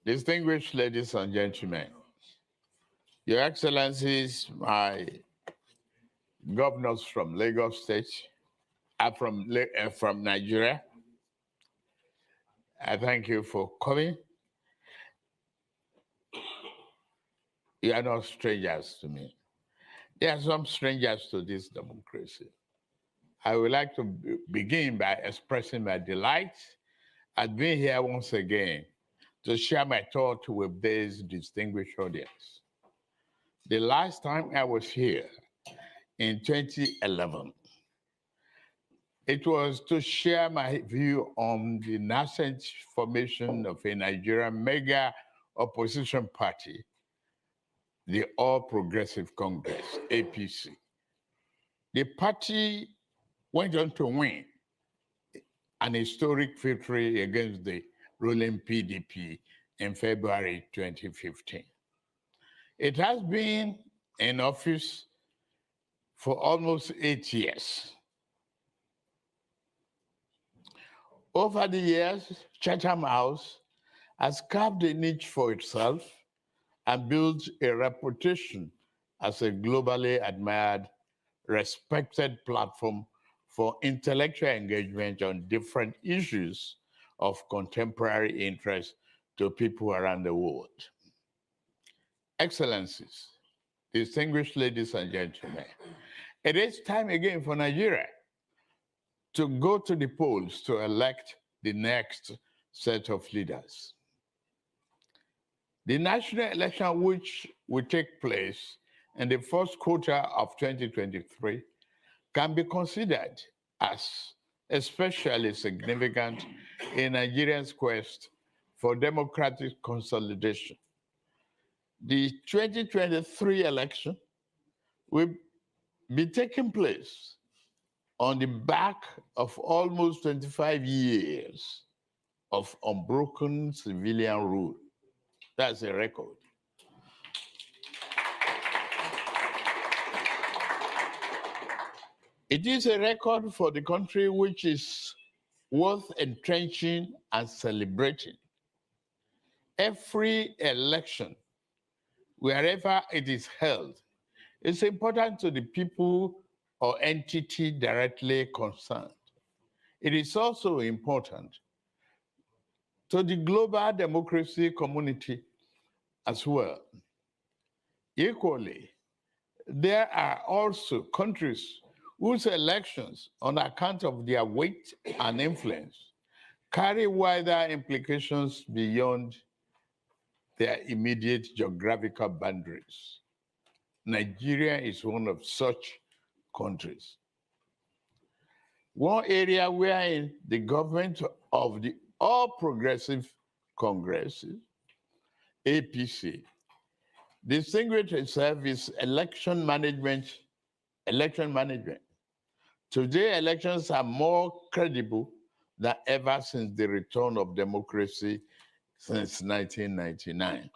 Distinguished ladies and gentlemen, Your Excellencies, my governors from Lagos State, from Nigeria, I thank you for coming. You are not strangers to me. There are some strangers to this democracy. I would like to begin by expressing my delight at being here once again to share my thoughts with this distinguished audience. The last time I was here in 2011, it was to share my view on the nascent formation of a Nigerian mega opposition party, the All Progressive Congress, APC. The party went on to win an historic victory against the ruling PDP in February 2015. It has been in office for almost 8 years. Over the years, Chatham House has carved a niche for itself and built a reputation as a globally admired, respected platform for intellectual engagement on different issues of contemporary interest to people around the world. Excellencies, distinguished ladies and gentlemen, it is time again for Nigeria to go to the polls to elect the next set of leaders. The national election, which will take place in the first quarter of 2023, can be considered as especially significant in Nigeria's quest for democratic consolidation. The 2023 election will be taking place on the back of almost 25 years of unbroken civilian rule. That's a record. It is a record for the country which is worth entrenching and celebrating. Every election, wherever it is held, is important to the people or entity directly concerned. It is also important to the global democracy community as well. Equally, there are also countries whose elections, on account of their weight and influence, carry wider implications beyond their immediate geographical boundaries. Nigeria is one of such countries. One area wherein the government of the All Progressive Congress, APC, distinguished itself is election management. Today, elections are more credible than ever since the return of democracy since 1999.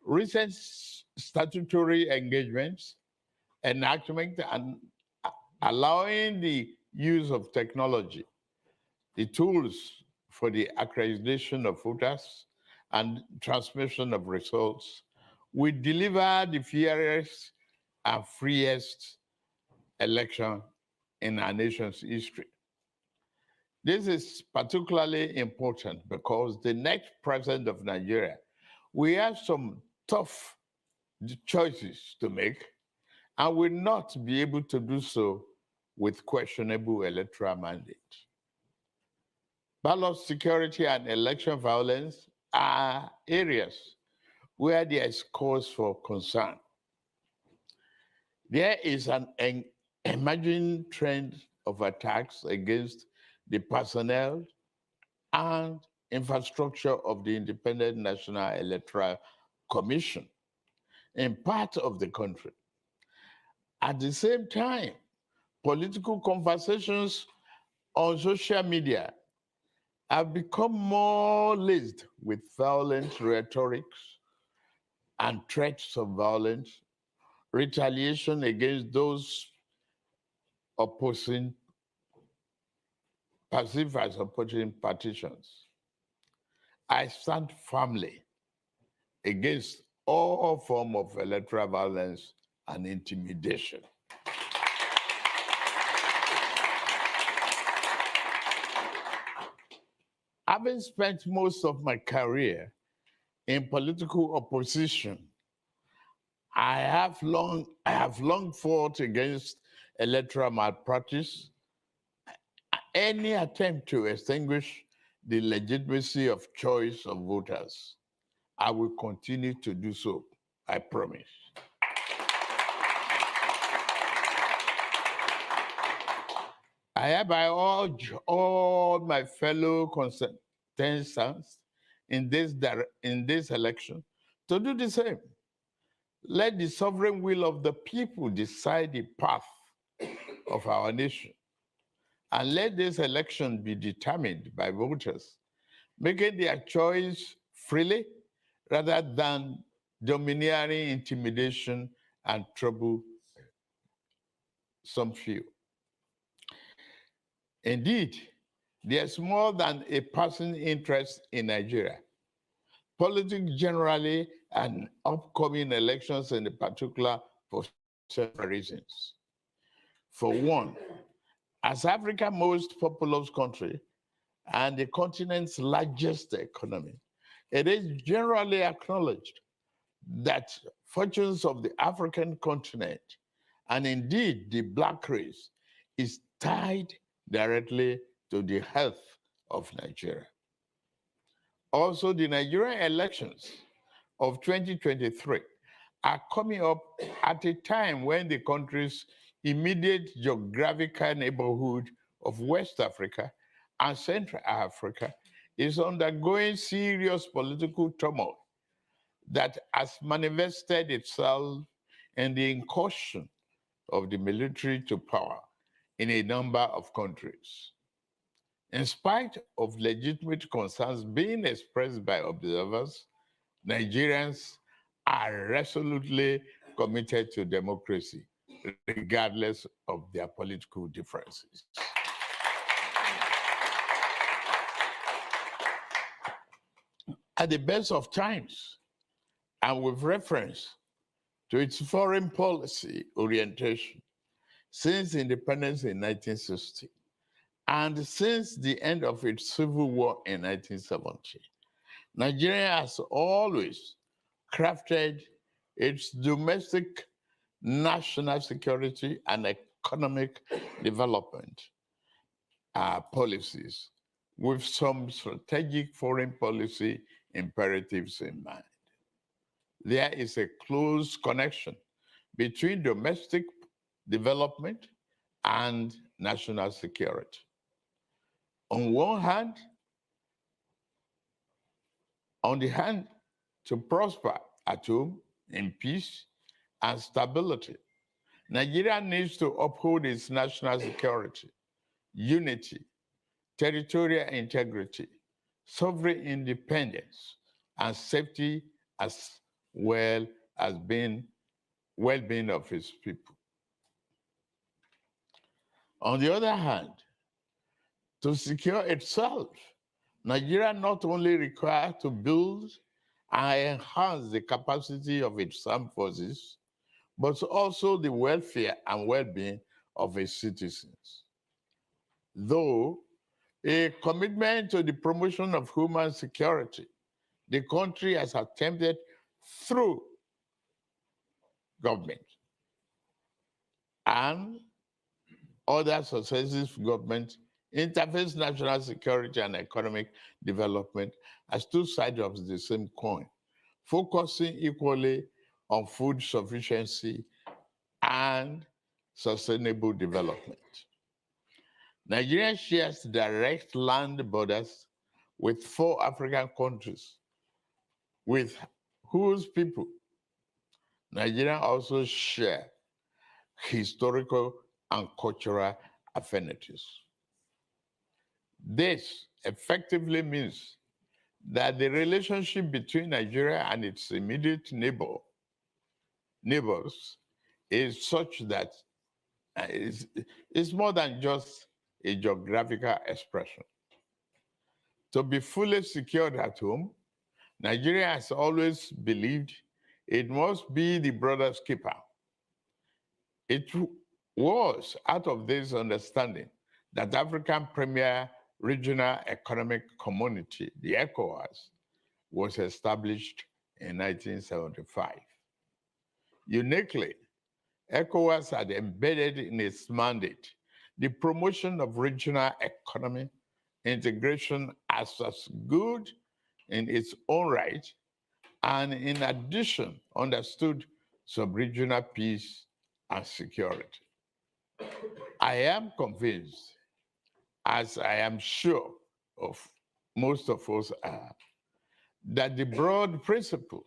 Recent statutory engagements, enactment, and allowing the use of technology, the tools for the accreditation of voters and transmission of results, will deliver the fairest and freest election in our nation's history. This is particularly important because the next president of Nigeria, we have some tough choices to make and will not be able to do so with questionable electoral mandate. Ballot security and election violence are areas where there is cause for concern. There is an emerging trend of attacks against the personnel and infrastructure of the Independent National Electoral Commission in part of the country. At the same time, political conversations on social media have become more laced with violent rhetorics and threats of violence, retaliation against those opposing perceived as opposing partitions. I stand firmly against all forms of electoral violence and intimidation. Having spent most of my career in political opposition, I have long fought against electoral malpractice, any attempt to extinguish the legitimacy of choice of voters. I will continue to do so, I promise. I hereby urge all my fellow contestants in this election to do the same. Let the sovereign will of the people decide the path of our nation. And let this election be determined by voters, making their choice freely rather than domineering intimidation and trouble some few. Indeed, there's more than a passing interest in Nigeria. Politics generally and upcoming elections in particular for several reasons. For one, as Africa's most populous country and the continent's largest economy, it is generally acknowledged that fortunes of the African continent and indeed the Black race is tied directly to the health of Nigeria. Also, the Nigerian elections of 2023 are coming up at a time when the country's immediate geographical neighborhood of West Africa and Central Africa is undergoing serious political turmoil that has manifested itself in the incursion of the military to power in a number of countries. In spite of legitimate concerns being expressed by observers, Nigerians are resolutely committed to democracy, regardless of their political differences. At the best of times, and with reference to its foreign policy orientation since independence in 1960, and since the end of its civil war in 1970, Nigeria has always crafted its domestic national security and economic development policies with some strategic foreign policy imperatives in mind. There is a close connection between domestic development and national security. On one hand, on the hand to prosper at home in peace and stability, Nigeria needs to uphold its national security, unity, territorial integrity, sovereign independence, and safety as well as well-being of its people. On the other hand, to secure itself, Nigeria not only requires to build and enhance the capacity of its armed forces, but also the welfare and well-being of its citizens. Though a commitment to the promotion of human security, the country has attempted through government and other successive governments interface national security and economic development as two sides of the same coin, focusing equally on food sufficiency and sustainable development. Nigeria shares direct land borders with 4 African countries, with whose people Nigeria also share historical and cultural affinities. This effectively means that the relationship between Nigeria and its immediate neighbors is such that it's more than just a geographical expression. To be fully secured at home, Nigeria has always believed it must be the brother's keeper. It was out of this understanding that African Premier Regional Economic Community, the ECOWAS, was established in 1975. Uniquely, ECOWAS had embedded in its mandate the promotion of regional economic integration as good in its own right, and in addition, understood sub-regional peace and security. I am convinced, as I am sure of most of us are, that the broad principle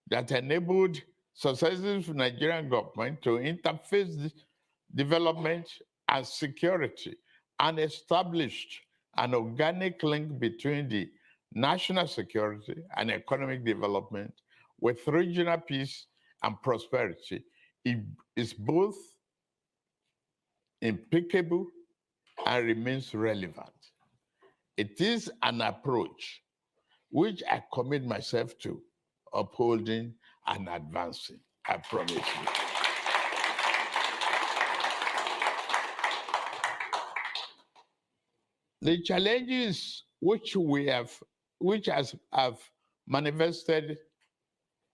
that enabled successive Nigerian government to interface development and security and established an organic link between the national security and economic development with regional peace and prosperity is both impeccable and remains relevant. It is an approach which I commit myself to upholding and advancing, I promise you. The challenges which have manifested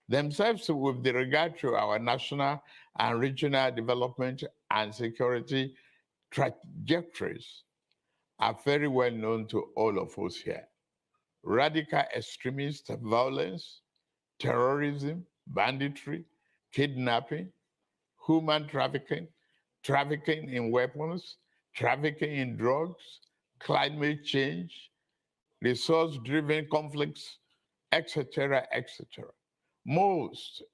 themselves with regard to our national and regional development and security trajectories are very well known to all of us here. Radical extremist violence, terrorism, banditry, kidnapping, human trafficking, trafficking in weapons, trafficking in drugs, climate change, resource-driven conflicts, etc., etc. Mostly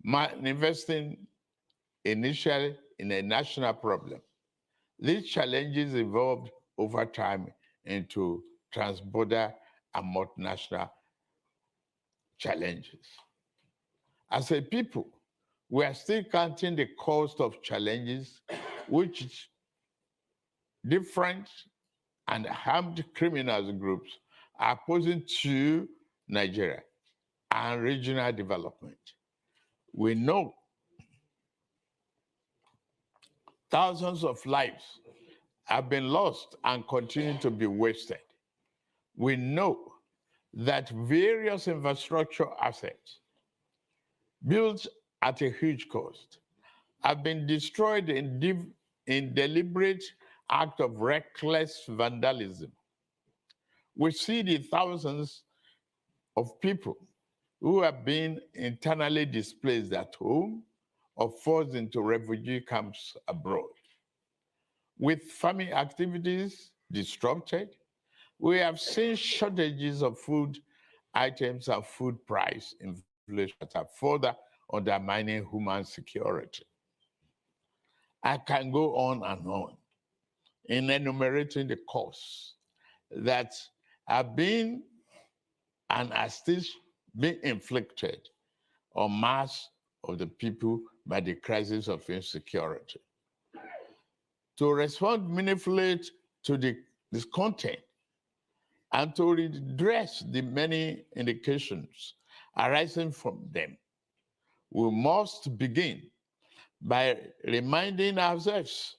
manifesting initially in a national problem. These challenges evolved over time into transborder and multinational challenges. As a people, we are still counting the cost of challenges which different and armed criminals groups are posing to Nigeria and regional development. We know thousands of lives have been lost and continue to be wasted. We know that various infrastructure assets built at a huge cost have been destroyed in deliberate act of reckless vandalism. We see the thousands of people who have been internally displaced at home or forced into refugee camps abroad. With farming activities disrupted, we have seen shortages of food items and food price inflation that are further undermining human security. I can go on and on in enumerating the costs that have been and are still being inflicted on mass of the people by the crisis of insecurity. To respond meaningfully to this content and to redress the many indications arising from them, we must begin by reminding ourselves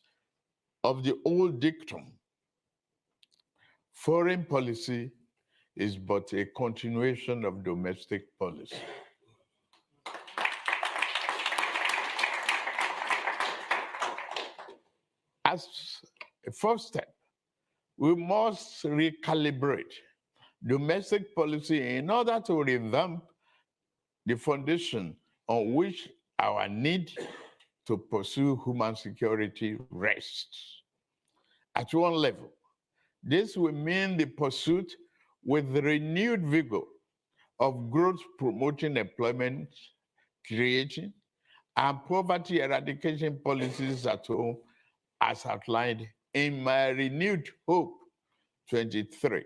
of the old dictum: foreign policy is but a continuation of domestic policy. As a first step, we must recalibrate domestic policy in order to revamp the foundation on which our need to pursue human security rests. At one level, this will mean the pursuit with renewed vigor of growth-promoting employment creating and poverty eradication policies at home, as outlined in my renewed Hope 23.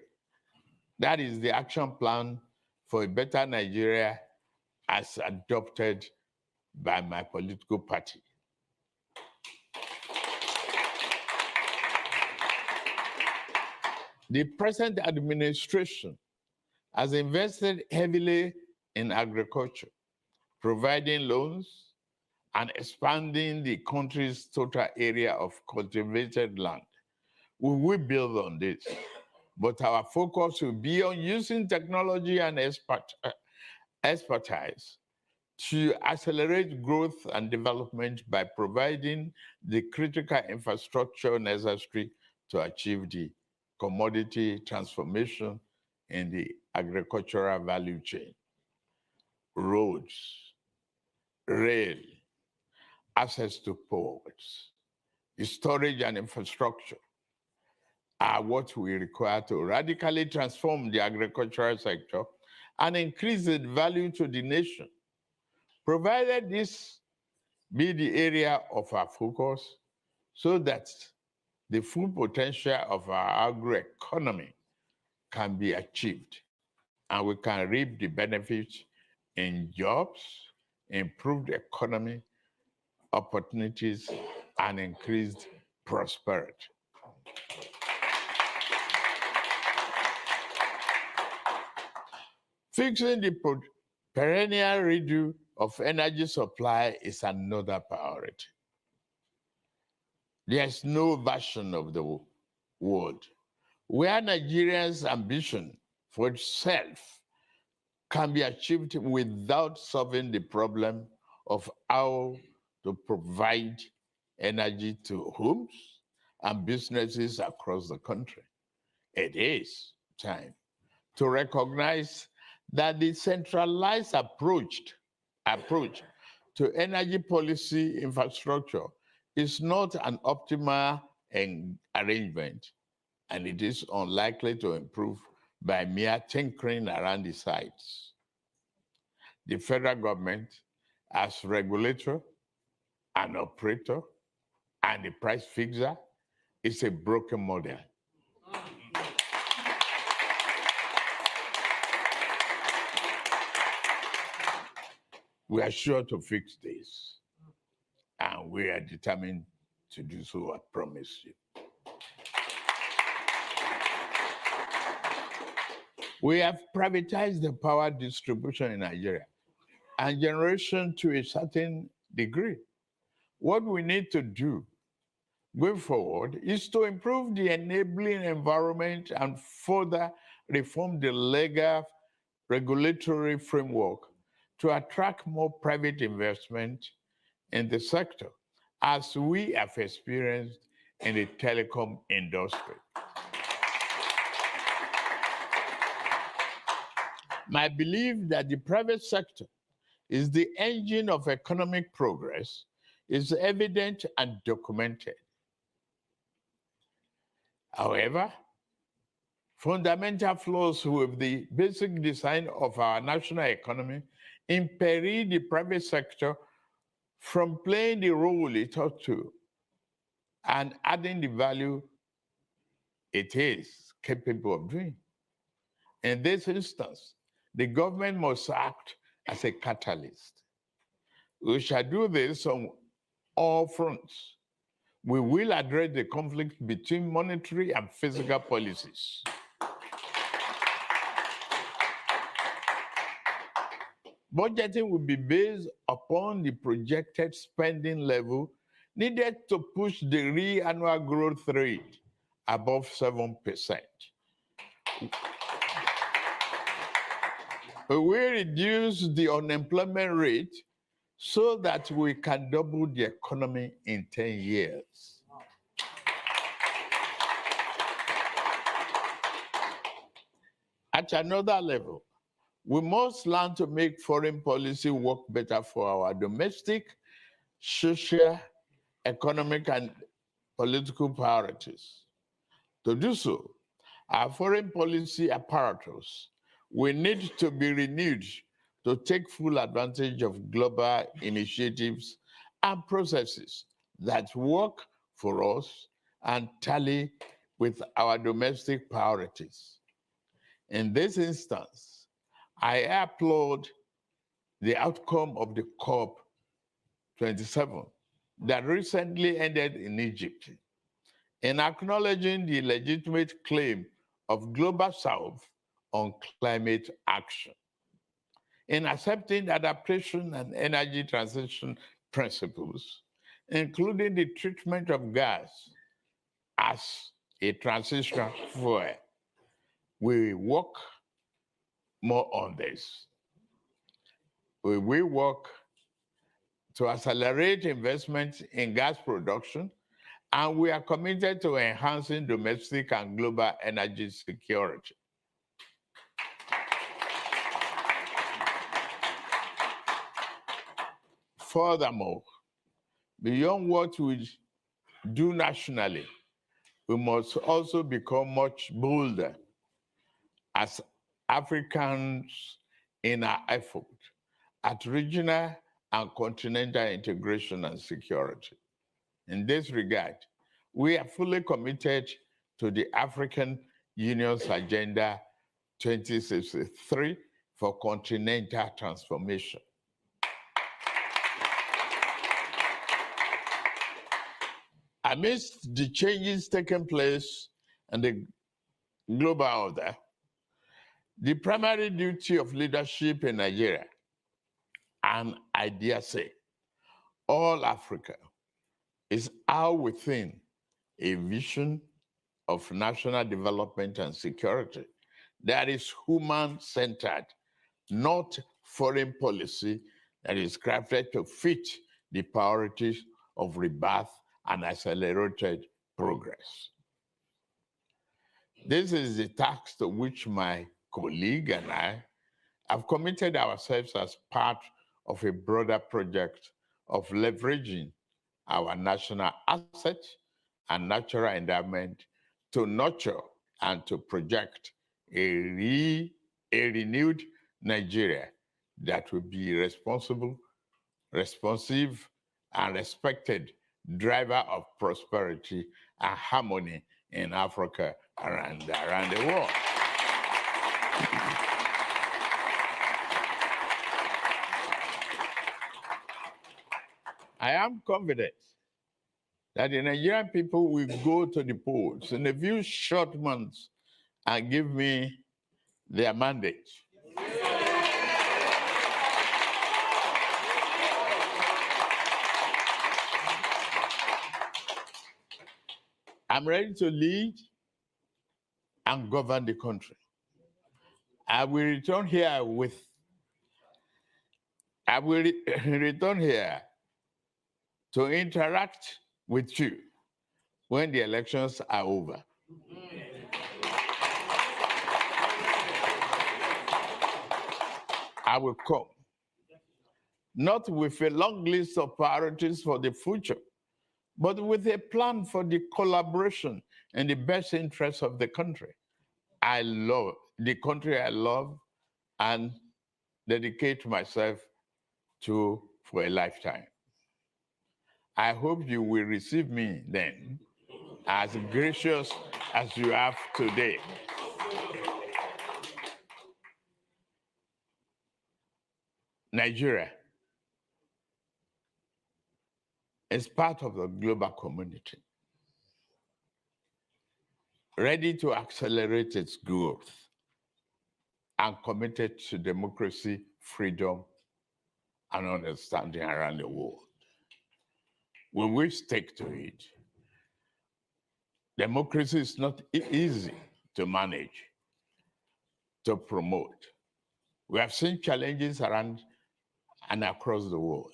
That is the action plan for a better Nigeria as adopted by my political party. The present administration has invested heavily in agriculture, providing loans and expanding the country's total area of cultivated land. We will build on this, but our focus will be on using technology and expertise to accelerate growth and development by providing the critical infrastructure necessary to achieve the commodity transformation in the agricultural value chain. Roads, rail, access to ports, storage and infrastructure are what we require to radically transform the agricultural sector and increase its value to the nation. Provided this be the area of our focus so that the full potential of our agroeconomy can be achieved and we can reap the benefits in jobs, improved economy, opportunities, and increased prosperity. Fixing the perennial redo of energy supply is another priority. There's no version of the world where Nigeria's ambition for self can be achieved without solving the problem of how to provide energy to homes and businesses across the country. It is time to recognize that the centralized approach to energy policy infrastructure is not an optimal arrangement, and it is unlikely to improve by mere tinkering around the sites. The federal government, as regulator, an operator, and the price fixer, is a broken model. We are sure to fix this, and we are determined to do so, I promise you. We have privatized the power distribution in Nigeria and generation to a certain degree. What we need to do going forward is to improve the enabling environment and further reform the legal regulatory framework to attract more private investment in the sector, as we have experienced in the telecom industry. My belief that the private sector is the engine of economic progress is evident and documented. However, fundamental flaws with the basic design of our national economy imperil the private sector from playing the role it ought to and adding the value it is capable of doing. In this instance, the government must act as a catalyst. We shall do this on all fronts. We will address the conflict between monetary and fiscal policies. Budgeting will be based upon the projected spending level needed to push the real annual growth rate above 7%. We will reduce the unemployment rate so that we can double the economy in 10 years. At another level, we must learn to make foreign policy work better for our domestic, social, economic, and political priorities. To do so, our foreign policy apparatus will need to be renewed to take full advantage of global initiatives and processes that work for us and tally with our domestic priorities. In this instance, I applaud the outcome of the COP27 that recently ended in Egypt in acknowledging the legitimate claim of Global South on climate action. In accepting adaptation and energy transition principles, including the treatment of gas as a transition fuel, we work more on this. We will work to accelerate investment in gas production, and we are committed to enhancing domestic and global energy security. Furthermore, beyond what we do nationally, we must also become much bolder as Africans in our effort at regional and continental integration and security. In this regard, we are fully committed to the African Union's Agenda 2063 for continental transformation. Amidst the changes taking place in the global order, the primary duty of leadership in Nigeria, and I dare say, all Africa, is how within a vision of national development and security that is human-centered, not foreign policy that is crafted to fit the priorities of rebirth and accelerated progress. This is the task to which my colleague and I have committed ourselves as part of a broader project of leveraging our national assets and natural endowment to nurture and to project a renewed Nigeria that will be responsive, and respected driver of prosperity and harmony in Africa and around the world. I am confident that the Nigerian people will go to the polls in a few short months and give me their mandate. I'm ready to lead and govern the country. I will return here to interact with you when the elections are over. I will come, not with a long list of priorities for the future, but with a plan for the collaboration in the best interests of the country. I love the country I love and dedicate myself to for a lifetime. I hope you will receive me then as gracious as you have today. Nigeria is part of the global community, ready to accelerate its growth and committed to democracy, freedom, and understanding around the world. When we stick to it, democracy is not easy to manage, to promote. We have seen challenges around and across the world,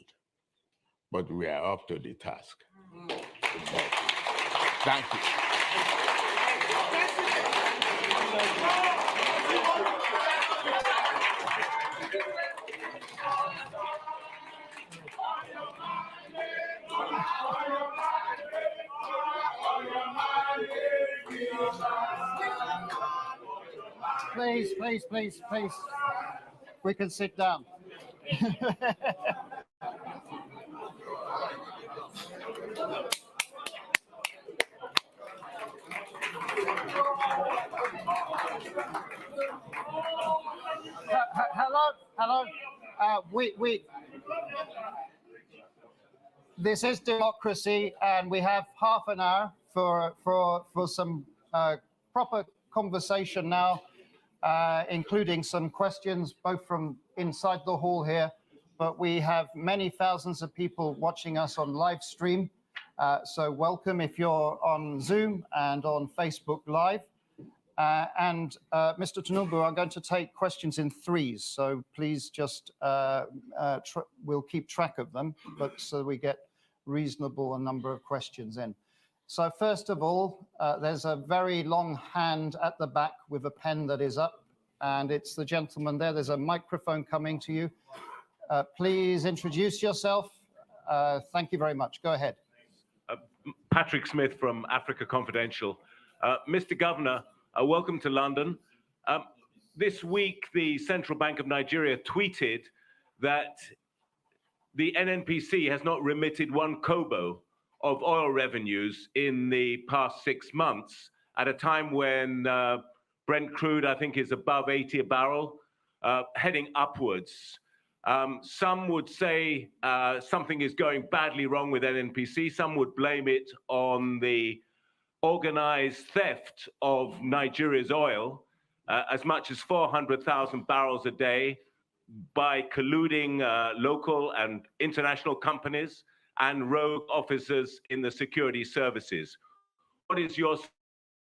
but we are up to the task. Thank you. Please. We can sit down. Hello. This is democracy, and we have half an hour for some proper conversation now, including some questions, both from inside the hall here, but we have many thousands of people watching us on live stream. So welcome if you're on Zoom and on Facebook Live. Mr. Tinubu, I'm going to take questions in threes, so please just, we'll keep track of them, but so we get reasonable a number of questions in. So first of all, there's a very long hand at the back with a pen that is up, and it's the gentleman there. There's a microphone coming to you. Please introduce yourself. Thank you very much. Go ahead. Patrick Smith from Africa Confidential. Mr. Governor, welcome to London. This week, the Central Bank of Nigeria tweeted that the NNPC has not remitted 1 kobo of oil revenues in the past 6 months, at a time when Brent crude, I think, is above 80 a barrel, heading upwards. Some would say something is going badly wrong with NNPC. Some would blame it on the organized theft of Nigeria's oil, as much as 400,000 barrels a day, by colluding local and international companies and rogue officers in the security services. What is your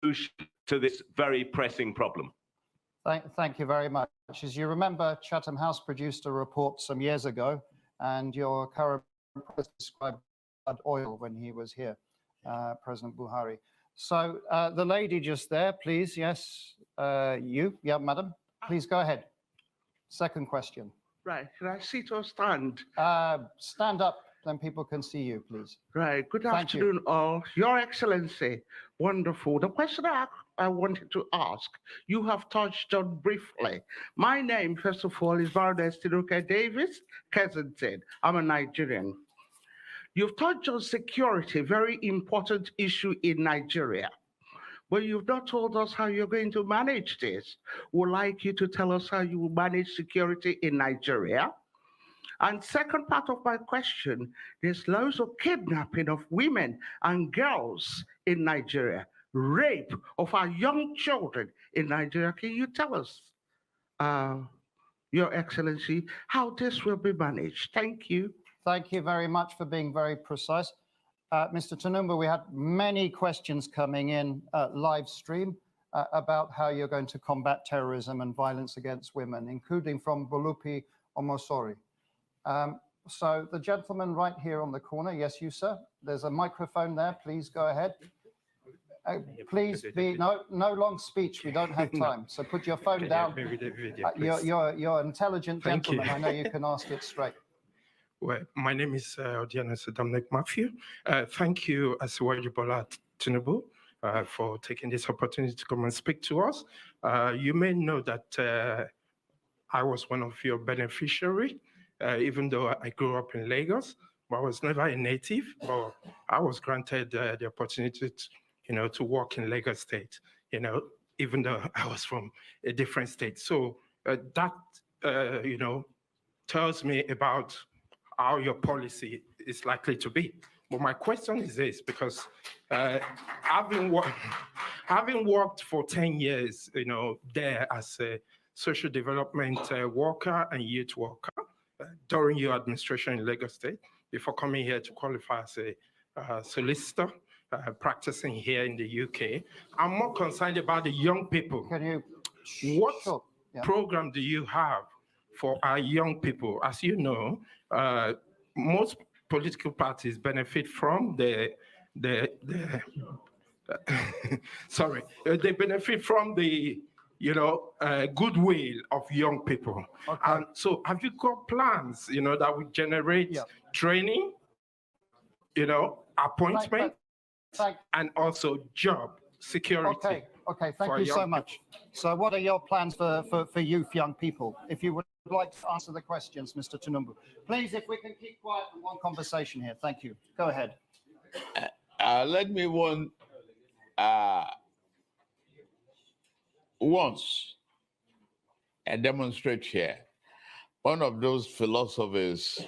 solution to this very pressing problem? Thank you very much. As you remember, Chatham House produced a report some years ago, and your current president described oil when he was here, President Buhari. So the lady just there, please, yes, you, yeah, madam, please go ahead. Second question. Right, should I sit or stand? Stand up, then people can see you, please. Right, good Thank you. afternoon all. Your Excellency, wonderful. The question I wanted to ask, you have touched on briefly. My name, first of all, is Baroness Tinubu Davis Kensington. I'm a Nigerian. You've touched on security, very important issue in Nigeria. But you've not told us how you're going to manage this. We'd like you to tell us how you will manage security in Nigeria. And second part of my question, there's loads of kidnapping of women and girls in Nigeria, rape of our young children in Nigeria. Can you tell us, Your Excellency, how this will be managed? Thank you. Thank you very much for being very precise. Mr. Tinubu, we had many questions coming in live stream about how you're going to combat terrorism and violence against women, including from Bolupi Omosori. So the gentleman right here on the corner, yes, you, sir. There's a microphone there. Please go ahead. Please be no long speech. We don't have time. So put your phone down. You're an intelligent gentleman. I know you can ask it straight. Well, my name is Odiana Dominic Matthew. Thank you, Asiwaju Bola Tinubu, for taking this opportunity to come and speak to us. You may know that I was one of your beneficiaries, even though I grew up in Lagos, but I was never a native. But I was granted the opportunity to work in Lagos State, even though I was from a different state. So that, tells me about how your policy is likely to be. But my question is this, because having worked for 10 years, there as a social development worker and youth worker during your administration in Lagos State, before coming here to qualify as a solicitor, practicing here in the UK, I'm more concerned about the young people. Can you? What Sure. Yeah. program do you have for our young people? As you know, most political parties benefit from they benefit from the goodwill of young people. Okay. And so have you got plans, that would generate training, appointment, and also job security? Okay, thank you so much. So what are your plans for youth, young people? If you would like to answer the questions, Mr. Tinubu. Please, if we can keep quiet in one conversation here. Thank you. Go ahead. Let me once demonstrate here. One of those philosophies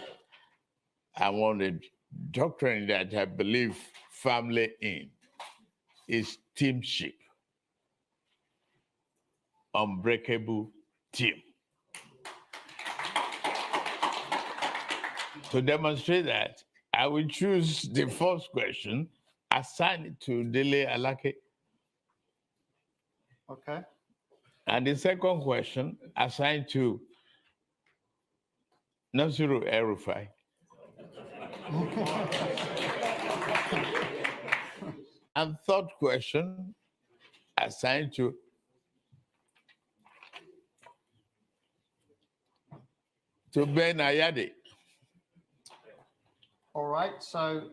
I wanted doctrine that I believe firmly in is teamship. unbreakable team. To demonstrate that, I will choose the first question, assign it to Dele Alake, Okay. and the second question, assigned to Nasiru El-Rufai. And third question, assigned to Ben Ayade. All right, so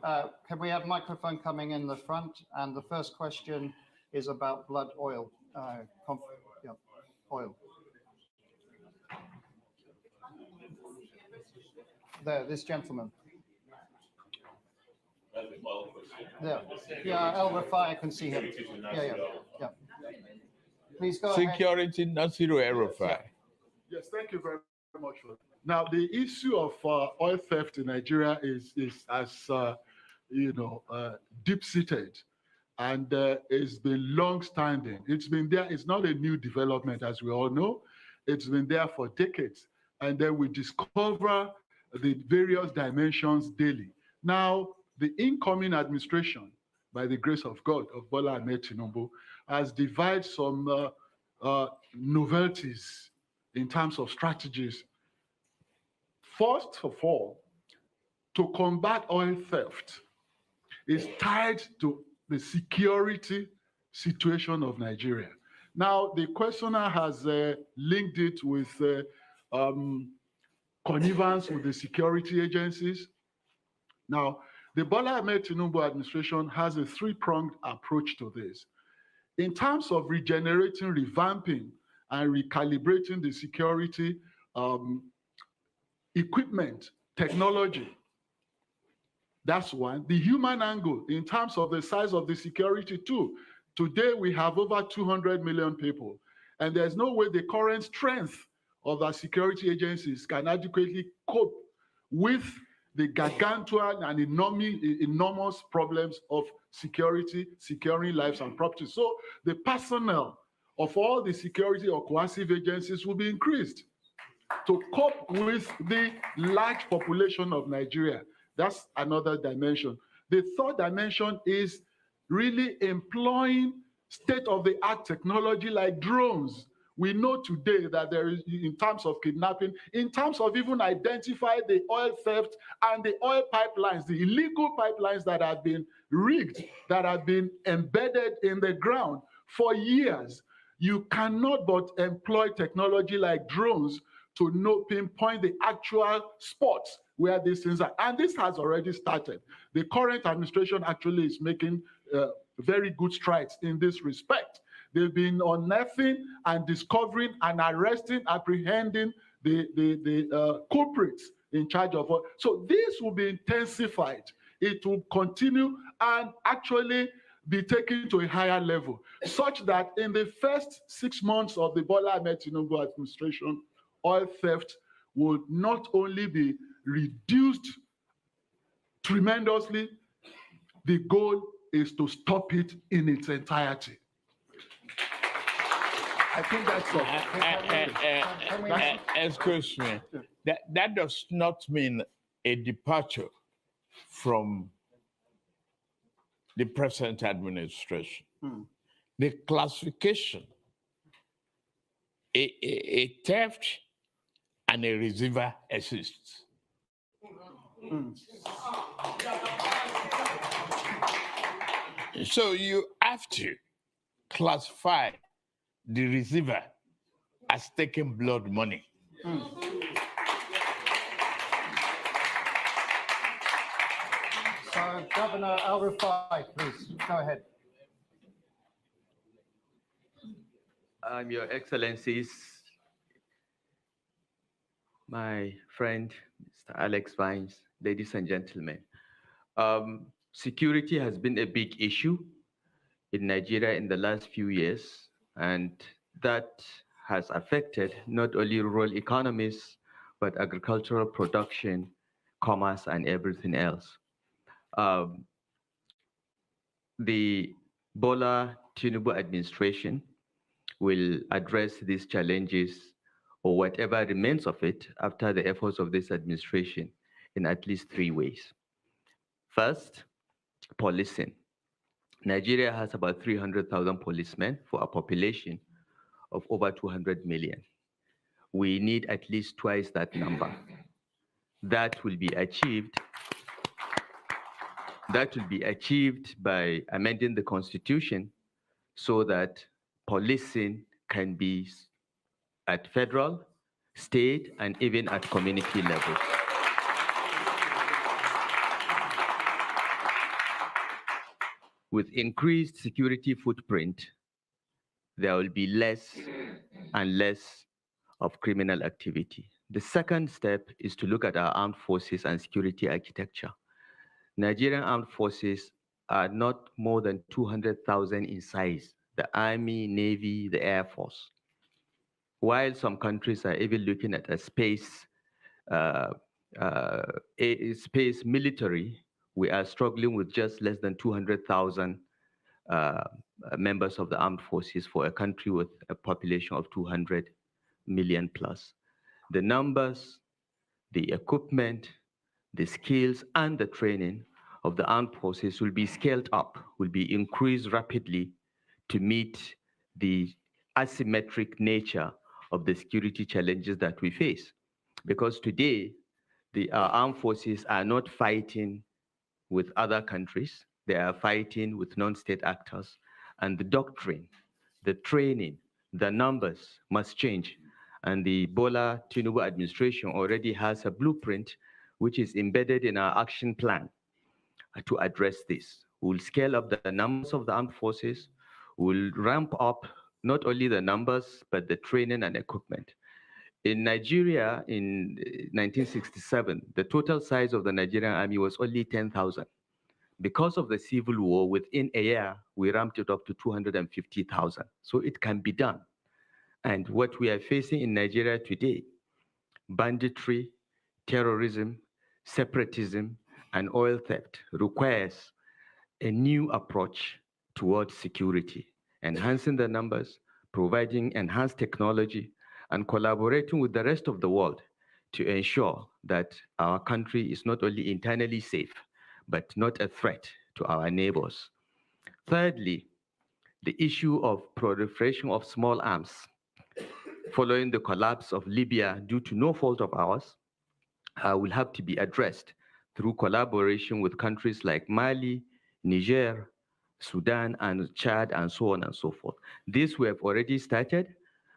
can we have microphone coming in the front? And the first question is about blood oil. Yeah, oil. There, this gentleman. Yeah, El-Rufai, I can see him. Yeah. Please go ahead. Security, Nasiru El-Rufai. Yes, thank you very much for that. Now, the issue of oil theft in Nigeria is as deep-seated, and it's been long-standing. It's been there. It's not a new development, as we all know. It's been there for decades, and then we discover the various dimensions daily. Now, the incoming administration, by the grace of God, of Bola Ahmed Tinubu, has devised some novelties in terms of strategies. First of all, to combat oil theft is tied to the security situation of Nigeria. Now, the questioner has linked it with connivance with the security agencies. Now, the Bola Ahmed Tinubu administration has a three-pronged approach to this. In terms of regenerating, revamping, and recalibrating the security equipment, technology, that's one. The human angle, in terms of the size of the security too. Today, we have over 200 million people, and there's no way the current strength of our security agencies can adequately cope with the gargantuan and enormous problems of security, securing lives and property. So the personnel of all the security or coercive agencies will be increased to cope with the large population of Nigeria. That's another dimension. The third dimension is really employing state-of-the-art technology like drones. We know today that there is, in terms of kidnapping, in terms of even identify the oil theft and the oil pipelines, the illegal pipelines that have been rigged, that have been embedded in the ground for years. You cannot but employ technology like drones to pinpoint the actual spots where these things are. And this has already started. The current administration actually is making very good strides in this respect. They've been unearthing and discovering and arresting, apprehending the culprits in charge of what. So this will be intensified. It will continue and actually be taken to a higher level, such that in the first 6 months of the Bola Ahmed Tinubu administration, oil theft will not only be reduced tremendously, the goal is to stop it in its entirety. I think that's all. Excuse me. That does not mean a departure from the present administration. The classification, a theft and a receiver exists. So you have to classify the receiver as taking blood money. So, Governor El-Rufai, please, go ahead. Your Excellencies, my friend, Mr. Alex Vines, ladies and gentlemen, security has been a big issue in Nigeria in the last few years, and that has affected not only rural economies, but agricultural production, commerce, and everything else. The Bola Tinubu administration will address these challenges or whatever remains of it after the efforts of this administration in at least 3 ways. First, policing. Nigeria has about 300,000 policemen for a population of over 200 million. We need at least twice that number. That will be achieved by amending the constitution so that policing can be at federal, state, and even at community levels. With increased security footprint, there will be less and less of criminal activity. The second step is to look at our armed forces and security architecture. Nigerian armed forces are not more than 200,000 in size, the Army, Navy, the Air Force. While some countries are even looking at a space military, we are struggling with just less than 200,000 members of the armed forces for a country with a population of 200 million plus. The numbers, the equipment, the skills, and the training of the armed forces will be scaled up, will be increased rapidly to meet the asymmetric nature of the security challenges that we face. Because today, the armed forces are not fighting with other countries, they are fighting with non-state actors, and the doctrine, the training, the numbers must change. And the Bola Tinubu administration already has a blueprint which is embedded in our action plan to address this. We'll scale up the numbers of the armed forces, we'll ramp up not only the numbers, but the training and equipment. In Nigeria, in 1967, the total size of the Nigerian army was only 10,000. Because of the civil war, within a year, we ramped it up to 250,000. So it can be done. And what we are facing in Nigeria today, banditry, terrorism, separatism, and oil theft requires a new approach towards security, enhancing the numbers, providing enhanced technology, and collaborating with the rest of the world to ensure that our country is not only internally safe, but not a threat to our neighbors. Thirdly, the issue of proliferation of small arms. Following the collapse of Libya due to no fault of ours, will have to be addressed through collaboration with countries like Mali, Niger, Sudan, and Chad, and so on and so forth. This we have already started,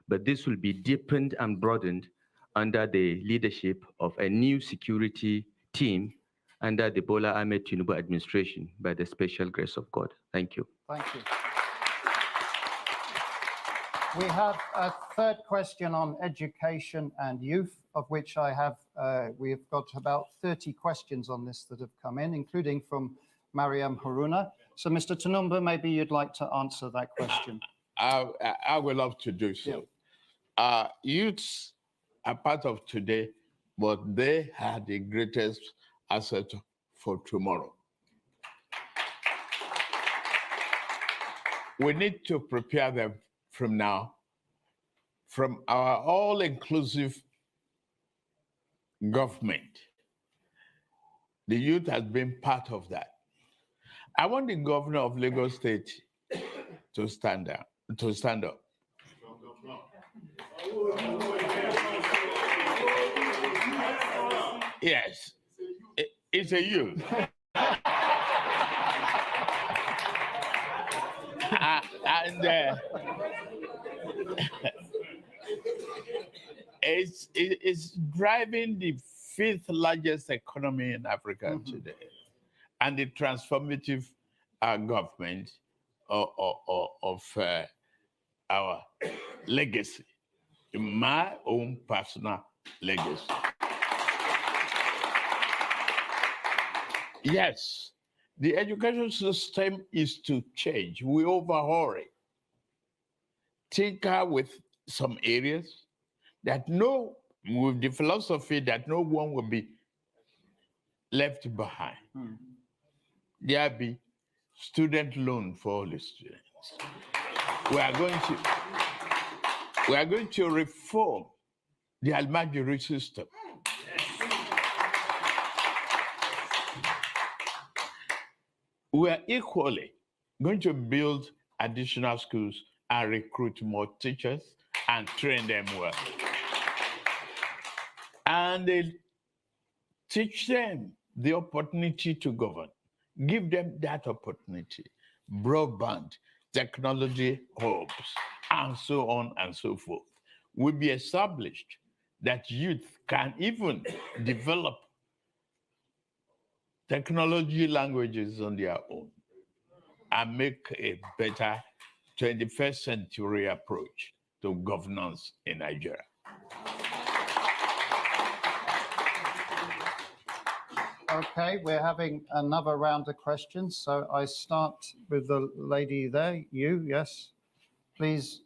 but this will be deepened and broadened under the leadership of a new security team under the Bola Tinubu administration by the special grace of God. Thank you. Thank you. We have a third question on education and youth, of which we have got about 30 questions on this that have come in, including from Mariam Haruna. So, Mr. Tinubu, maybe you'd like to answer that question. I would love to do so. Youths are part of today, but they are the greatest asset for tomorrow. We need to prepare them from now, from our all-inclusive government. The youth has been part of that. I want the governor of Lagos State to stand up. Yes, it's a youth. It's driving the fifth largest economy in Africa today, and the transformative government of our legacy, my own personal legacy. Yes, the education system is to change. We overhaul it. Tinker with some areas with the philosophy that no one will be left behind. There be student loan for all the students. We are going to We are going to reform the Almajiri system. We are equally going to build additional schools and recruit more teachers and train them well. And they teach them the opportunity to govern. Give them that opportunity. Broadband, technology hubs, and so on and so forth will be established that youth can even develop technology languages on their own and make a better 21st century approach to governance in Nigeria. Okay, we're having another round of questions. So I start with the lady there. You, yes. Please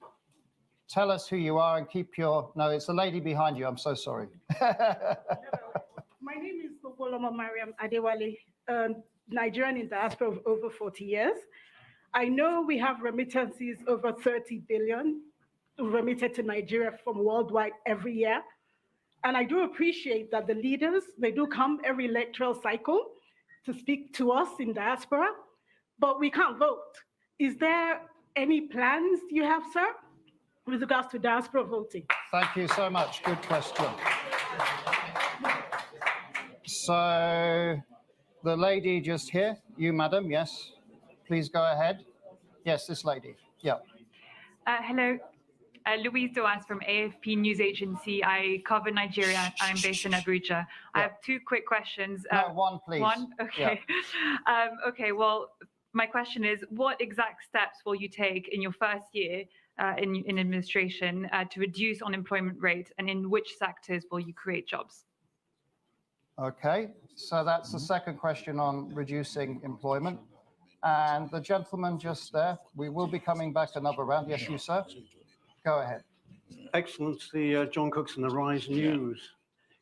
tell us who you are and keep your, no, it's the lady behind you. I'm so sorry. My name is Boboloma Mariam Adewale, Nigerian in diaspora of over 40 years. I know we have remittances over 30 billion remitted to Nigeria from worldwide every year. And I do appreciate that the leaders, they do come every electoral cycle to speak to us in diaspora, but we can't vote. Is there any plans you have, sir, with regards to diaspora voting? Thank you so much. Good question. So the lady just here, you, madam, yes. Please go ahead. Yes, this lady. Yeah. Hello. Louise Doas from AFP News Agency. I cover Nigeria. I'm based in Abuja. I have two quick questions. No, one, please. One? Okay. Okay, well, my question is, what exact steps will you take in your first year in administration to reduce unemployment rate, and in which sectors will you create jobs? Okay, so that's the second question on reducing employment. And the gentleman just there, we will be coming back another round. Yes, you, sir. Go ahead. Excellency, John Cookson, Arise News.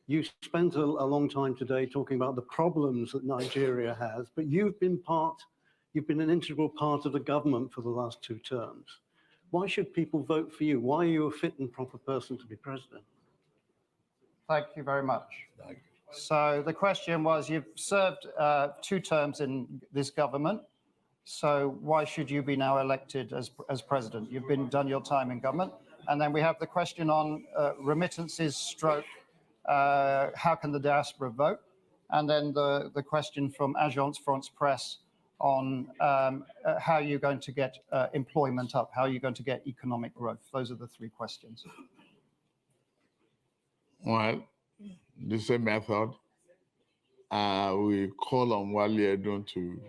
You spent a long time today talking about the problems that Nigeria has, but you've been an integral part of the government for the last 2 terms. Why should people vote for you? Why are you a fit and proper person to be president? Thank you very much. So the question was, you've served 2 terms in this government. So why should you be now elected as president? You've done your time in government. And then we have the question on remittances stroke, how can the diaspora vote? And then the question from Agence France Presse on how you're going to get employment up, how you're going to get economic growth. Those are the 3 questions. Well, the same method. We call on Wale Edun to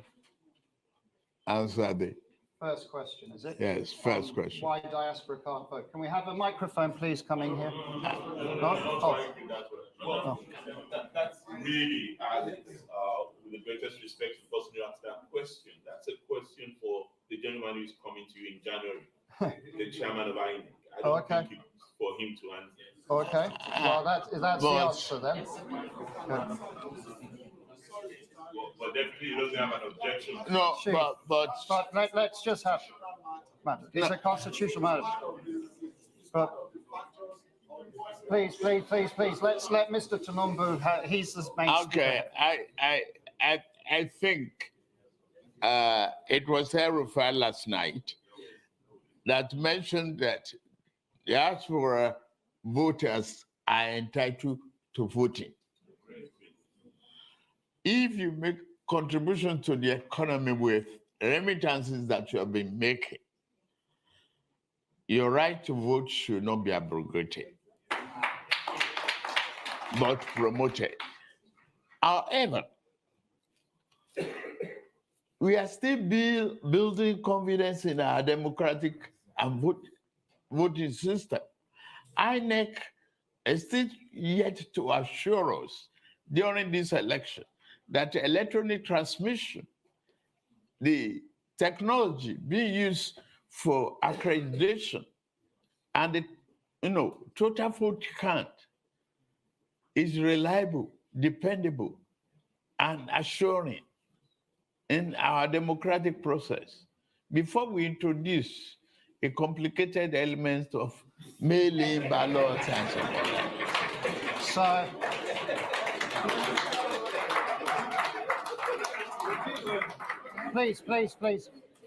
answer the first question, is it? Yes, first question. Why diaspora can't vote? Can we have a microphone, please, coming here? No? Oh. That's really, with the greatest respect to the person who asked that question, that's a question for the gentleman who is coming to you in January, the chairman of INEC. I don't think it's for him to answer. Okay, well, that's the answer then. Good. But definitely he doesn't have an objection. No, but let's just have, matter. It's a constitutional matter. But please, let's let Mr. Tinubu, he's the main okay, speaker. I think it was Herufai last night that mentioned that diaspora voters are entitled to voting. If you make contribution to the economy with remittances that you have been making, your right to vote should not be abrogated, but promoted. However, we are still building confidence in our democratic and voting system. INEC is still yet to assure us during this election that electronic transmission, the technology being used for accreditation, and the total vote count is reliable, dependable, and assuring in our democratic process before we introduce a complicated element of mail-in ballots and so on. So, please.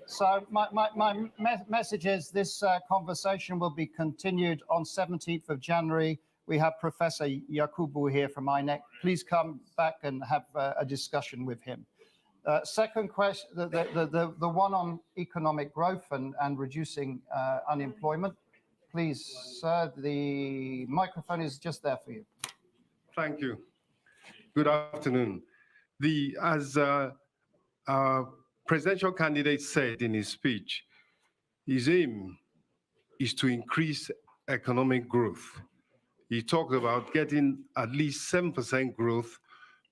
So my message is this conversation will be continued on 17th of January. We have Professor Yakubu here from INEC. Please come back and have a discussion with him. Second question, the one on economic growth and reducing unemployment. Please, sir, the microphone is just there for you. Thank you. Good afternoon. As our presidential candidate said in his speech, his aim is to increase economic growth. He talked about getting at least 7% growth,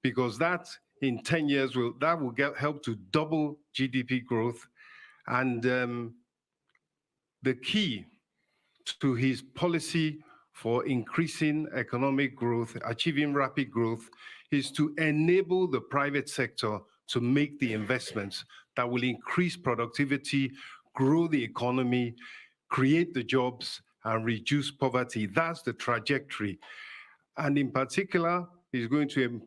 because that in 10 years will help to double GDP growth. And the key to his policy for increasing economic growth, achieving rapid growth, is to enable the private sector to make the investments that will increase productivity, grow the economy, create the jobs, and reduce poverty. That's the trajectory. And in particular, he's going to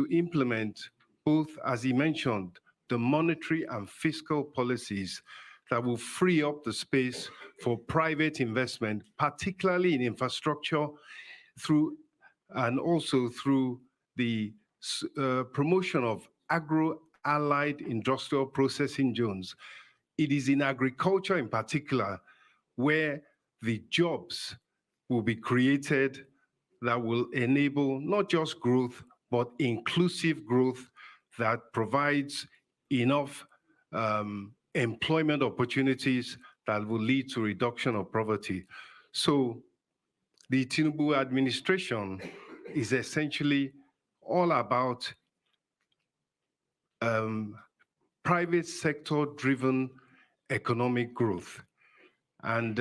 implement both, as he mentioned, the monetary and fiscal policies that will free up the space for private investment, particularly in infrastructure, and also through the promotion of agro-allied industrial processing zones. It is in agriculture in particular where the jobs will be created that will enable not just growth, but inclusive growth that provides enough employment opportunities that will lead to reduction of poverty. So the Tinubu administration is essentially all about private sector-driven economic growth. And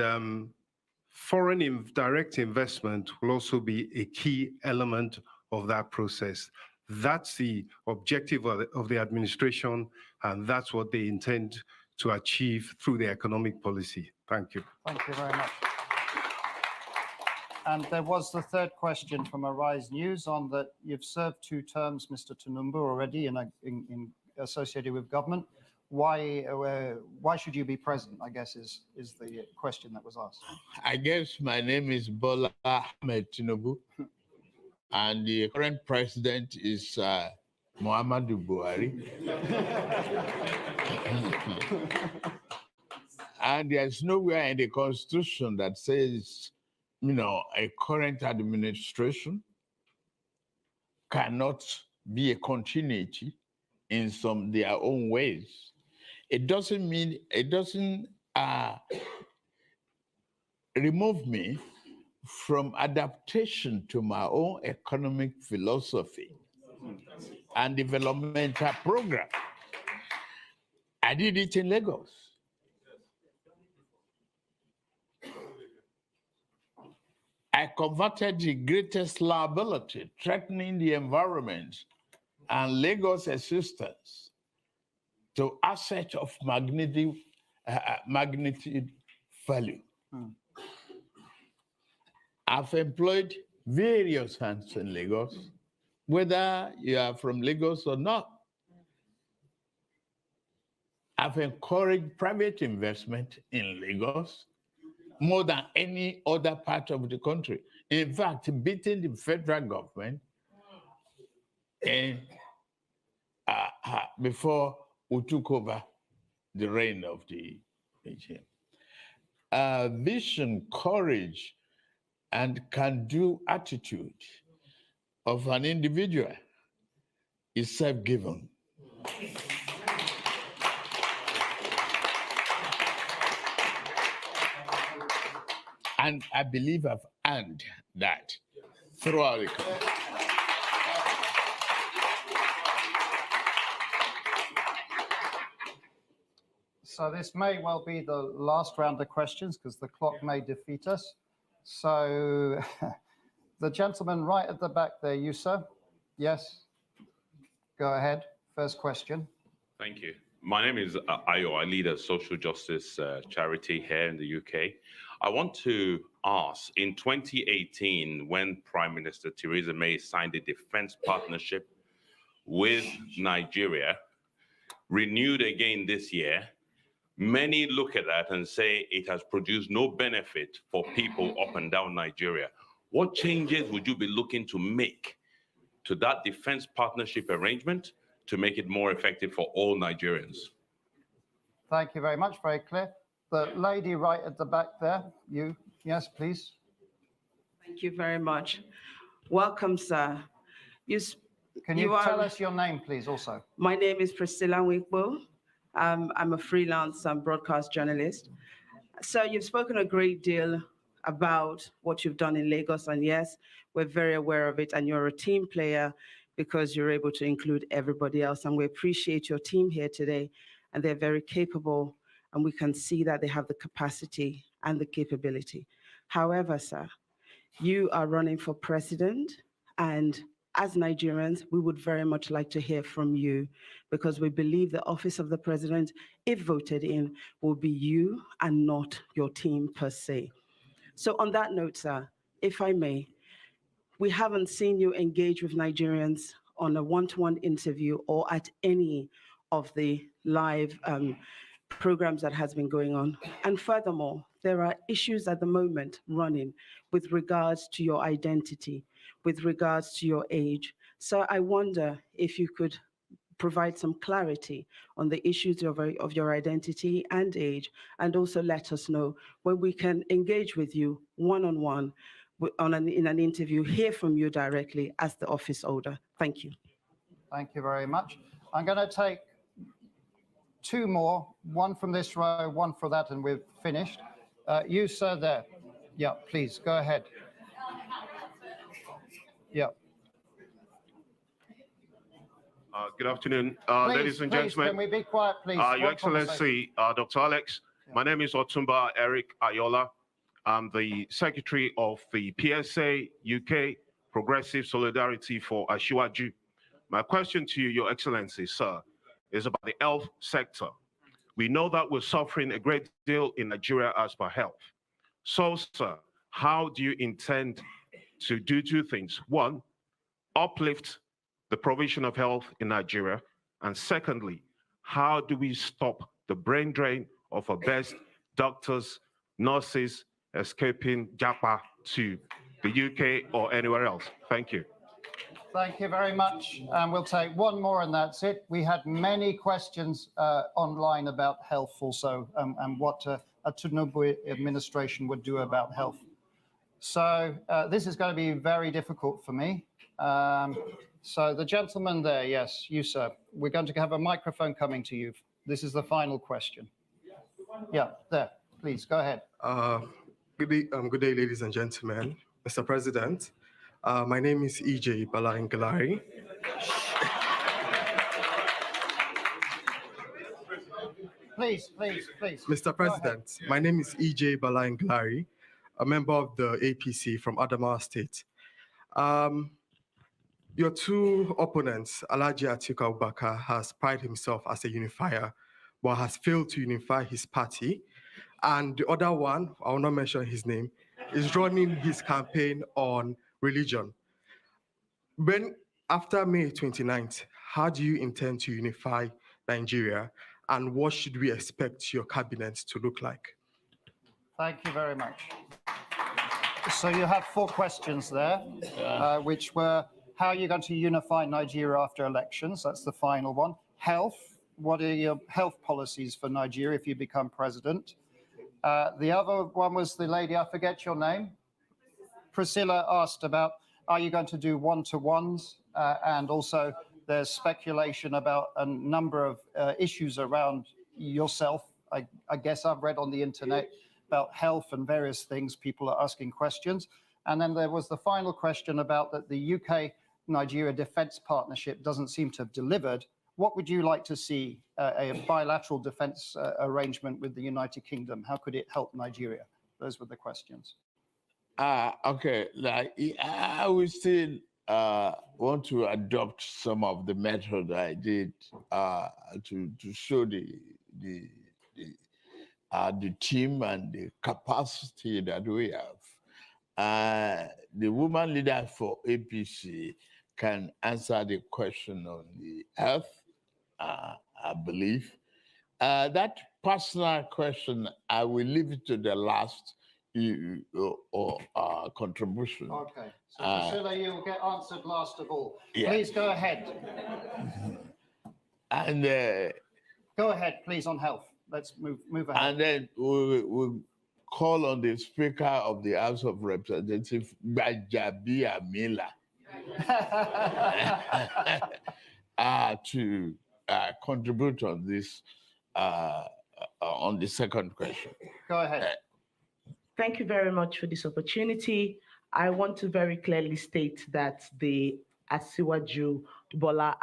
foreign direct investment will also be a key element of that process. That's the objective of the administration, and that's what they intend to achieve through the economic policy. Thank you. Thank you very much. And there was the third question from Arise News on that you've served 2 terms, Mr. Tinubu, already in associated with government. Why should you be present, I guess, is the question that was asked. I guess my name is Bola Tinubu, and the current president is Muhammadu Buhari. And there's nowhere in the Constitution that says, a current administration cannot be a continuity in their own ways. It doesn't remove me from adaptation to my own economic philosophy and developmental program. I did it in Lagos. I converted the greatest liability threatening the environment and Lagos existence to asset of magnitude value. I've employed various hands in Lagos, whether you are from Lagos or not. I've encouraged private investment in Lagos more than any other part of the country. In fact, beating the federal government and before we took over the reign of the regime. Vision, courage, and can-do attitude of an individual is self-given. And I believe I've earned that throughout the country. So this may well be the last round of questions because the clock may defeat us. So the gentleman right at the back there, you, sir? Yes? Go ahead. First question. Thank you. My name is Ayo. I lead a social justice charity here in the UK. I want to ask, in 2018, when Prime Minister Theresa May signed a defense partnership with Nigeria, renewed again this year, many look at that and say it has produced no benefit for people up and down Nigeria. What changes would you be looking to make to that defense partnership arrangement to make it more effective for all Nigerians? Thank you very much. Very clear. The lady right at the back there, you, yes, please. Thank you very much. Welcome, sir. Can you tell us your name, please, also? My name is Priscilla Nwikpo. I'm a freelance broadcast journalist. Sir, you've spoken a great deal about what you've done in Lagos, and yes, we're very aware of it, and you're a team player because you're able to include everybody else, and we appreciate your team here today, and they're very capable, and we can see that they have the capacity and the capability. However, sir, you are running for president, and as Nigerians, we would very much like to hear from you because we believe the office of the president, if voted in, will be you and not your team per se. So on that note, sir, if I may, we haven't seen you engage with Nigerians on a one-to-one interview or at any of the live programs that has been going on. And furthermore, there are issues at the moment running with regards to your identity, with regards to your age. So I wonder if you could provide some clarity on the issues of your identity and age, and also let us know when we can engage with you one-on-one in an interview, hear from you directly as the office holder. Thank you. Thank you very much. I'm going to take two more, one from this row, one for that, and we've finished. You, sir, there. Yeah, please, go ahead. Yeah. Good afternoon, ladies and please, gentlemen. Can we be quiet, please? Your Excellency, Dr. Alex, my name is Otumba Eric Ayola. I'm the Secretary of the PSA UK Progressive Solidarity for Asiwaju. My question to you, Your Excellency, sir, is about the health sector. We know that we're suffering a great deal in Nigeria as per health. So, sir, how do you intend to do two things? One, uplift the provision of health in Nigeria. And secondly, how do we stop the brain drain of our best doctors, nurses escaping Japa to the UK or anywhere else? Thank you. Thank you very much. We'll take one more and that's it. We had many questions online about health also and what a Tinubu administration would do about health. So this is going to be very difficult for me. So the gentleman there, yes, you, sir. We're going to have a microphone coming to you. This is the final question. Yeah, there, please, go ahead. Good day, ladies and gentlemen. Mr. President, my name is EJ Bola Tinubu. Please, please, please. Mr. President, my name is EJ Bola Tinubu, a member of the APC from Adamawa State. Your two opponents, Alhaji Atiku Abubakar, has prided himself as a unifier, but has failed to unify his party. And the other one, I will not mention his name, is running his campaign on religion. After May 29th, how do you intend to unify Nigeria, and what should we expect your cabinet to look like? Thank you very much. So you have four questions there, which were, how are you going to unify Nigeria after elections? That's the final one. Health, what are your health policies for Nigeria if you become president? The other one was the lady, I forget your name. Priscilla asked about, are you going to do one-to-ones? And also there's speculation about a number of issues around yourself. I guess I've read on the internet about health and various things. People are asking questions. And then there was the final question about that the UK-Nigeria defense partnership doesn't seem to have delivered. What would you like to see a bilateral defense arrangement with the United Kingdom? How could it help Nigeria? Those were the questions. Okay, I would still want to adopt some of the method I did to show the team and the capacity that we have. The woman leader for APC can answer the question on the health, I believe. That personal question, I will leave it to the last contribution. Okay, so Priscilla, you will get answered last of all. Yeah. Please go ahead. And go ahead, please, on health. Let's move ahead. And then we'll call on the Speaker of the House of Representatives, Bajabi Amila, to contribute on this, on the second question. Go ahead. Thank you very much for this opportunity. I want to very clearly state that the Asiwaju Bola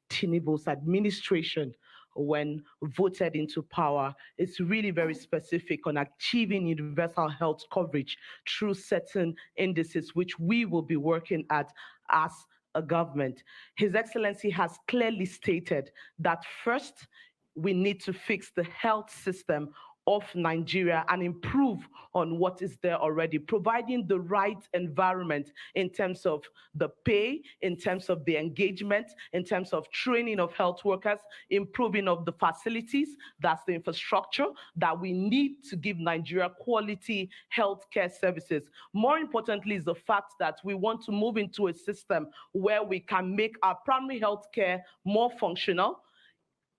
Tinubu's administration, when voted into power, is really very specific on achieving universal health coverage through certain indices, which we will be working at as a government. His Excellency has clearly stated that first, we need to fix the health system of Nigeria and improve on what is there already, providing the right environment in terms of the pay, in terms of the engagement, in terms of training of health workers, improving of the facilities, that's the infrastructure that we need to give Nigeria quality healthcare services. More importantly is the fact that we want to move into a system where we can make our primary healthcare more functional.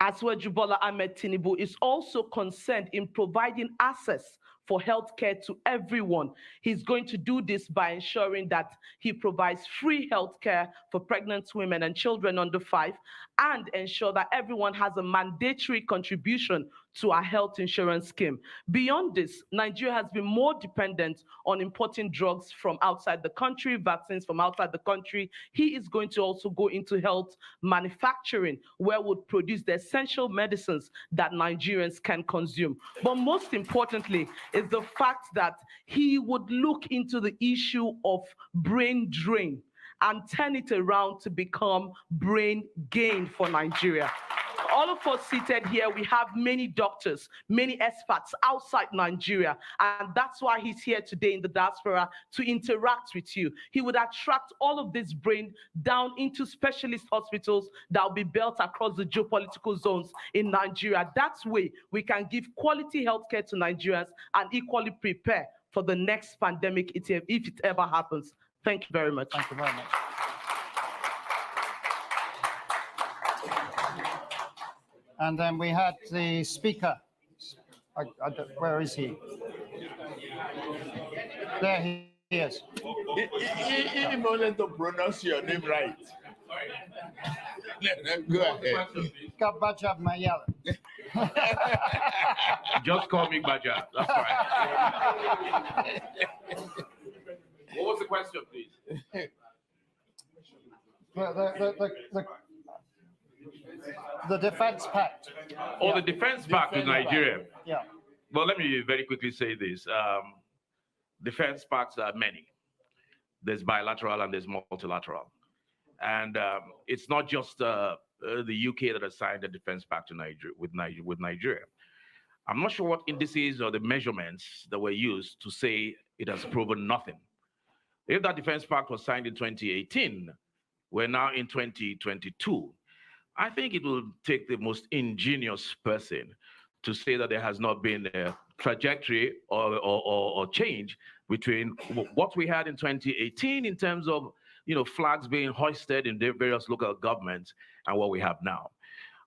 Asiwaju Bola Tinubu is also concerned in providing access for healthcare to everyone. He's going to do this by ensuring that he provides free healthcare for pregnant women and children under 5, and ensure that everyone has a mandatory contribution to our health insurance scheme. Beyond this, Nigeria has been more dependent on importing drugs from outside the country, vaccines from outside the country. He is going to also go into health manufacturing, where we'll produce the essential medicines that Nigerians can consume. But most importantly is the fact that he would look into the issue of brain drain and turn it around to become brain gain for Nigeria. All of us seated here, we have many doctors, many experts outside Nigeria, and that's why he's here today in the diaspora to interact with you. He would attract all of this brain down into specialist hospitals that will be built across the geopolitical zones in Nigeria. That way, we can give quality healthcare to Nigerians and equally prepare for the next pandemic if it ever happens. Thank you very much. Thank you very much. And then we had the speaker. Where is he? There he is. In order to pronounce your name right. Go ahead. Kabaja Mayala. Just call me Baja. That's fine. What was the question, please? The Defense Pact. Oh, the Defense Pact with Nigeria. Yeah. Well, let me very quickly say this. Defense pacts are many. There's bilateral and there's multilateral. And it's not just the UK that has signed the Defense Pact with Nigeria. I'm not sure what indices or the measurements that were used to say it has proven nothing. If that Defense Pact was signed in 2018, we're now in 2022. I think it will take the most ingenious person to say that there has not been a trajectory or change between what we had in 2018 in terms of flags being hoisted in various local governments and what we have now.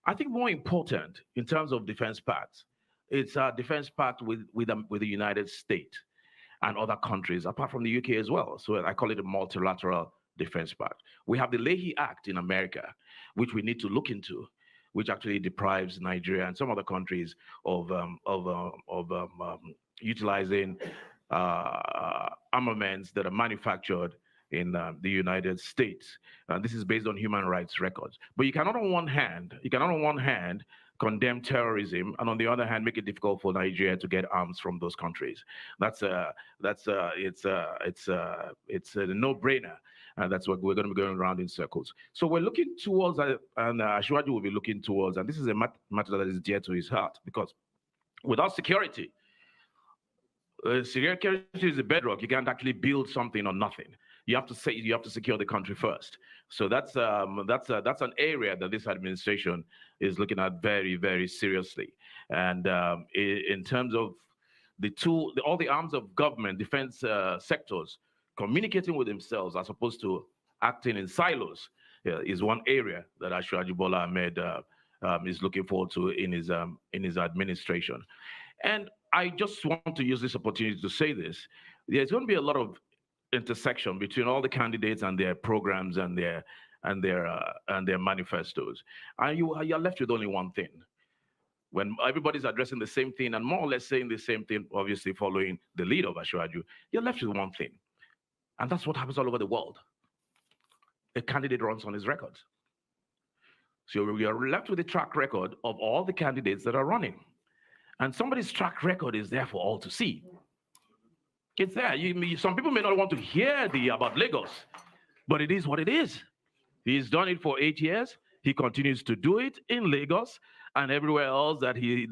I think more important in terms of defense pacts, it's a defense pact with the United States and other countries, apart from the UK as well. So I call it a multilateral defense pact. We have the Leahy Act in America, which we need to look into, which actually deprives Nigeria and some other countries of utilizing armaments that are manufactured in the United States. This is based on human rights records. But you cannot on one hand condemn terrorism, and on the other hand, make it difficult for Nigeria to get arms from those countries. It's a no-brainer, and that's what we're going to be going around in circles. So we're looking towards, and Asiwaju will be looking towards, and this is a matter that is dear to his heart, because Without security, security is a bedrock. You can't actually build something on nothing. You have to secure the country first. So that's an area that this administration is looking at very, very seriously. And in terms of all the arms of government, defense sectors communicating with themselves as opposed to acting in silos is one area that Asiwaju Bola Ahmed is looking forward to in his administration. And I just want to use this opportunity to say this. There's going to be a lot of intersection between all the candidates and their programs and their manifestos. And you're left with only one thing. When everybody's addressing the same thing and more or less saying the same thing, obviously following the lead of Asiwaju, you're left with one thing. And that's what happens all over the world. A candidate runs on his record. So you're left with a track record of all the candidates that are running. And somebody's track record is there for all to see. It's there. Some people may not want to hear about Lagos, but it is what it is. He's done it for 8 years. He continues to do it in Lagos and everywhere else that he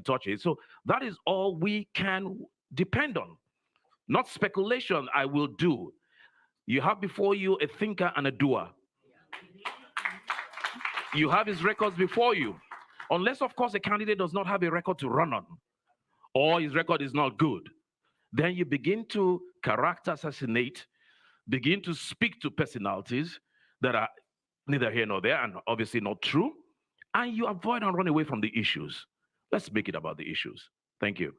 touches. So that is all we can depend on. Not speculation, I will do. You have before you a thinker and a doer. You have his records before you. Unless, of course, a candidate does not have a record to run on, or his record is not good, then you begin to character assassinate, begin to speak to personalities that are neither here nor there and obviously not true, and you avoid and run away from the issues. Let's make it about the issues. Thank you.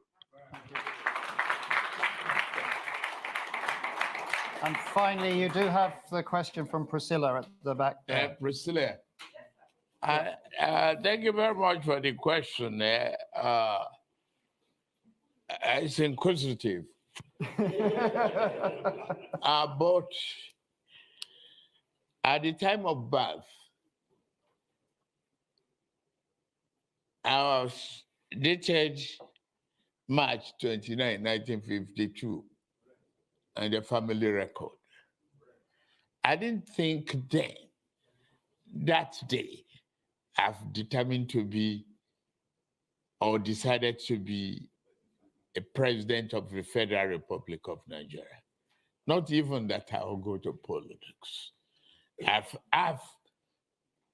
And finally, you do have the question from Priscilla at the back there. Priscilla, thank you very much for the question. It's inquisitive. But at the time of birth, I was dated March 29, 1952, and the family record. I didn't think then, that day, I've determined to be or decided to be a president of the Federal Republic of Nigeria. Not even that I will go to politics. I've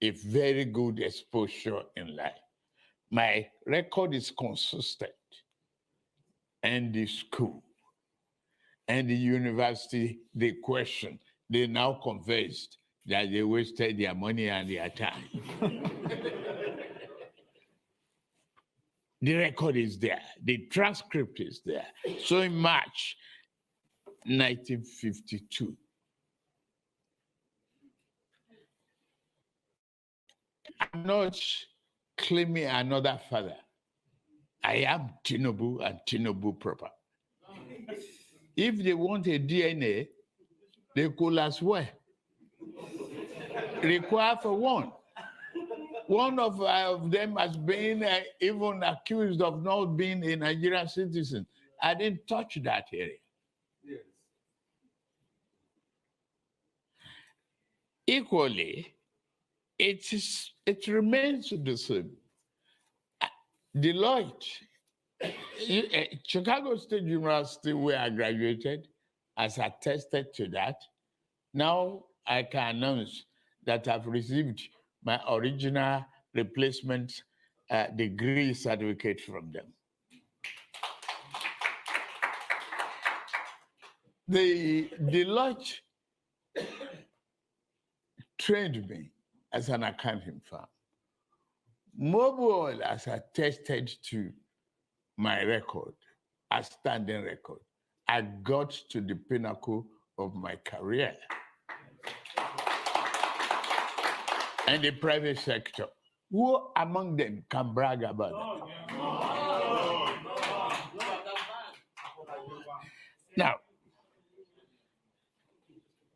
a very good exposure in life. My record is consistent. And the school and the university, they question, they now convinced that they wasted their money and their time. The record is there. The transcript is there. So in March 1952, I'm not claiming another father. I am Tinubu and Tinubu proper. If they want a DNA, they could as well require for one. One of them has been even accused of not being a Nigerian citizen. I didn't touch that area. Yes. Equally, it remains the same. Deloitte, Chicago State University, where I graduated, has attested to that. Now I can announce that I've received my original replacement degree certificate from them. The Deloitte trained me as an accounting firm. Mobile has attested to my record, a standing record. I got to the pinnacle of my career. And the private sector. Who among them can brag about that? Now,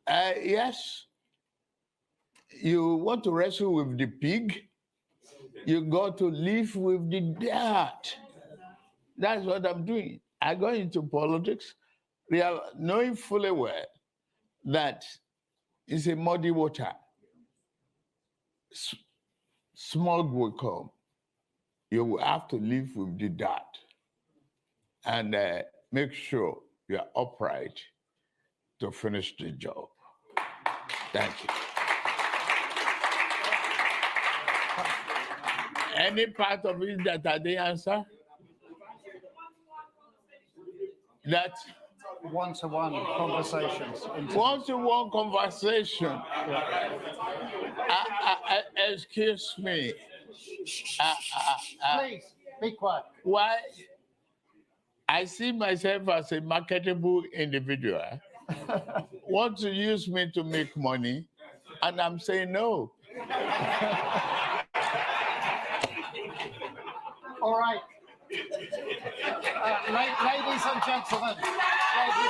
yes, you want to wrestle with the pig, you got to live with the dirt. That's what I'm doing. I go into politics, knowing fully well that it's a muddy water. Smog will come. you will have to live with the dirt and make sure you are upright to finish the job. Thank you. Any part of it that I didn't answer? That one-to-one conversations. One-to-one conversation. Excuse me. Please, be quiet. Why? I see myself as a marketable individual. Want to use me to make money, and I'm saying no. All right. Ladies and gentlemen. Thank you.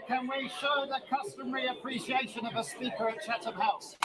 Can we show the customary appreciation of a speaker at Chatham House?